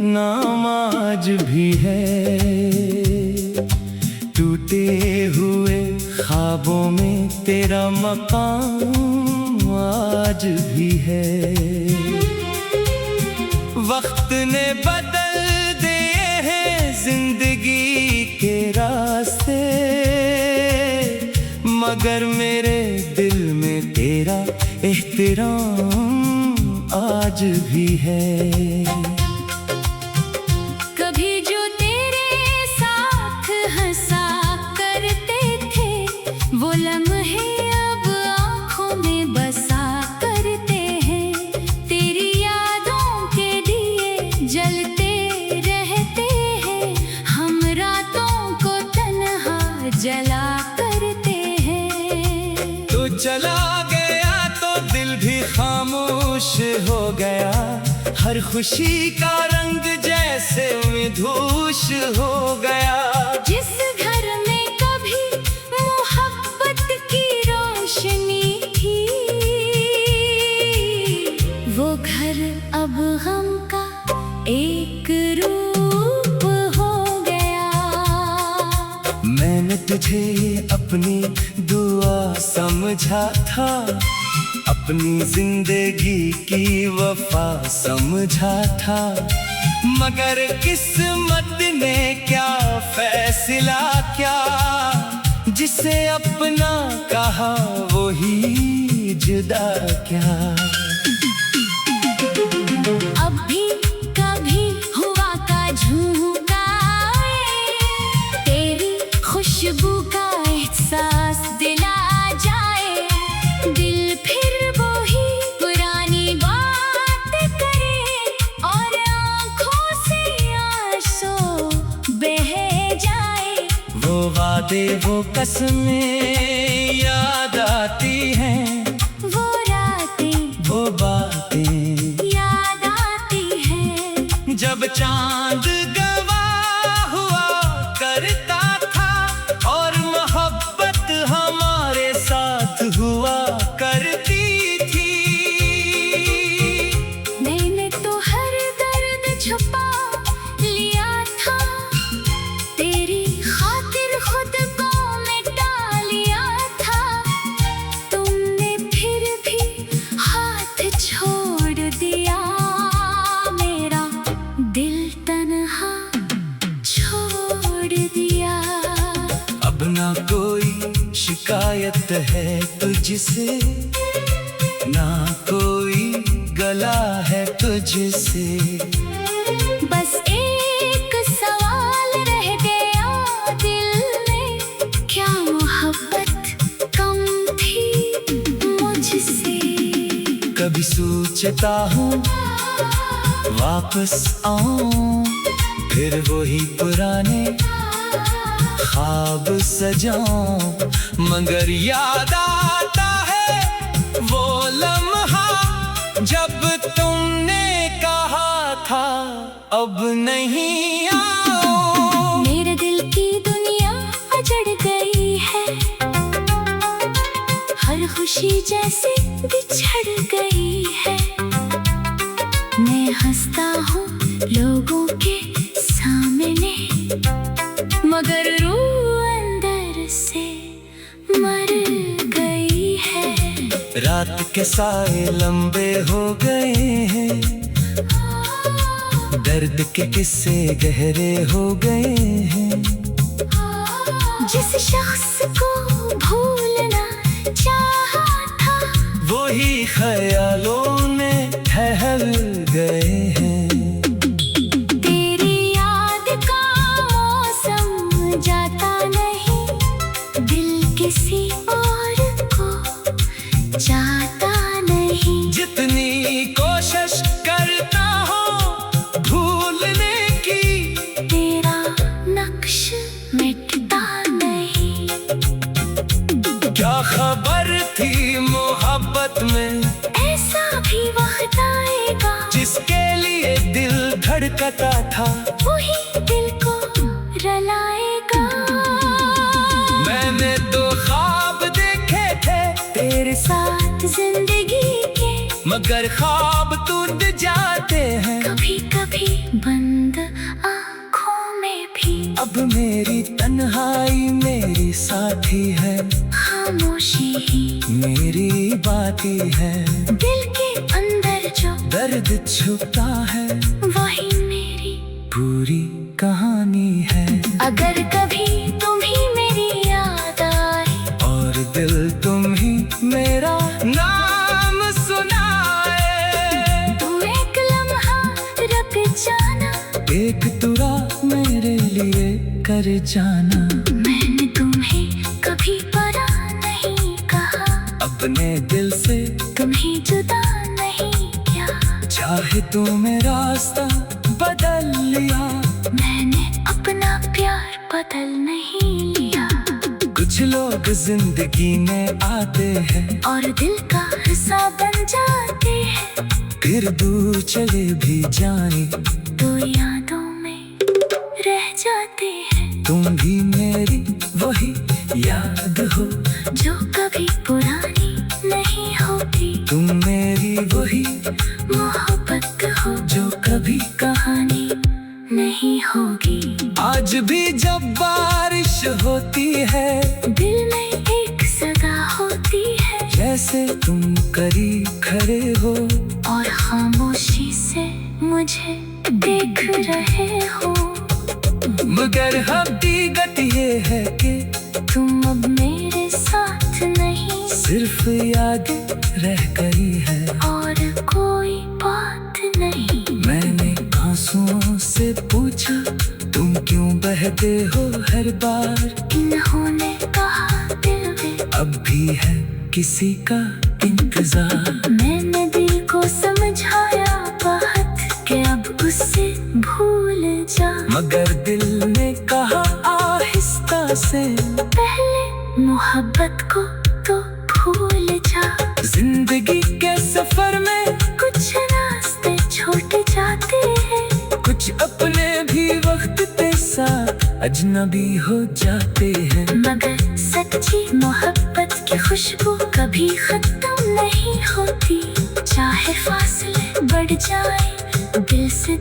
नाम आज भी है, टूटे हुए ख्वाबों में तेरा मकाम आज भी है। वक्त ने बदल दिए हैं जिंदगी के रास्ते, मगर मेरे दिल में तेरा एहतराम आज भी है। कभी जो तेरे साथ हंसा करते थे, वो लम्हे अब आँखों में बसा करते हैं। तेरी यादों के दिए जलते रहते हैं, हम रातों को तन्हा जला करते हैं। तू चला गया तो दिल भी खामोश हो गया, हर खुशी का रंग जैसे विधूष हो गया। जिस घर में कभी मोहब्बत की रोशनी थी, वो घर अब गम का एक रूप हो गया। मैंने तुझे अपनी दुआ समझा था, अपनी जिंदगी की वफा समझा था, मगर किस्मत ने क्या फैसला किया, जिसे अपना कहा वो ही जुदा क्या। अब भी कभी हुआ का झोंका तेरी खुशबू का एहसास दिला जाए, दिल फिर वही पुरानी बात करे और आँखों से आंसू बह जाए। वो वादे वो कसमें याद आती हैं, वो रातें वो बातें याद आती हैं, जब चांद गवाह हुआ करता था और मोहब्बत हमारे साथ हुआ करती थी। मैंने तो हर दर्द छुपा लिया था, तेरी खातिर खुद को मिटा लिया था। तुमने फिर भी हाथ छोड़ दिया, मेरा दिल तन्हा छोड़ दिया। अब ना कोई शिकायत है तुझसे, ना कोई गला है तुझसे, बस एक सवाल रह गया दिल में, क्या मोहब्बत कम थी मुझसे। कभी सोचता हूँ वापस आऊं, फिर वही पुराने ख्वाब सजाऊं, मगर याद आता है वो लम्हा जब तुमने कहा था अब नहीं आओ। मेरे दिल की दुनिया उजड़ गई है, हर खुशी जैसे बिछड़ गई है। मैं हंसता हूँ लोगों के सामने, मगर रूह अंदर से मर गई है। रात के साए लंबे हो गए हैं, दर्द के किस्से गहरे हो गए हैं। जिस शख्स को भूलना चाहा था, वही ख्यालों में ठहर गए हैं। तेरी याद का मौसम जाता नहीं, दिल किसी और को चाहता नहीं। जितनी कोशिश करता हूँ भूलने की, तेरा नक्श मिटता नहीं। क्या खबर थी मोहब्बत में ऐसा भी वक्त आएगा, जिसके लिए दिल धड़कता था वही दिल को रलाएगा। मैंने तो ख्वाब देखे थे तेरे साथ जिंदगी के, मगर ख्वाब टूट जाते हैं कभी कभी अब मेरी तन्हाई मेरी साथी है, खामोशी ही मेरी बाती है। दिल के अंदर जो दर्द छुपता है वही मेरी पूरी कहानी है। अगर कभी तुम्ही मेरी याद आए और दिल तुम ही मेरा नाम सुनाए, तुम एक लम्हा रुक जाना, एक तुरा मेरे लिए कर जाना। मैंने तुम्हें कभी परा नहीं कहा, अपने दिल से तुम्हें जुदा नहीं किया। चाहे तूने रास्ता बदल लिया, मैंने अपना प्यार बदल नहीं लिया। कुछ लोग जिंदगी में आते हैं और दिल का हिस्सा बन जाते हैं, फिर दूर चले भी जाए तो यादों में रह जाते हैं। तुम भी मेरी वही याद हो जो कभी पुरानी नहीं होती, तुम मेरी वही मोहब्बत हो जो कभी कहानी नहीं होगी। आज भी जब बारिश होती है, दिल में एक सदा होती है, जैसे तुम करीब खड़े हो और खामोशी से मुझे देख रहे हो। मगर हकीकत ये है कि तुम अब मेरे साथ नहीं, सिर्फ याद रह गई है। और कोई बात नहीं। मैंने आंसुओं से पूछा तुम क्यों बहते हो हर बार, इन्होंने कहा दिल में अब भी है किसी का इंतजार। मैंने दिल को समझाया बात कि अब उससे भूल जा, मगर दिल ने कहा आहिस्ता से पहले मोहब्बत को तो भूल जा। जिंदगी के सफर में कुछ रास्ते छूट जाते हैं, कुछ अपने भी वक्त पे साथ अजनबी हो जाते हैं। मगर सच्ची मोहब्बत की खुशबू कभी खत्म नहीं होती। चाहे फासले बढ़ जाए दिल से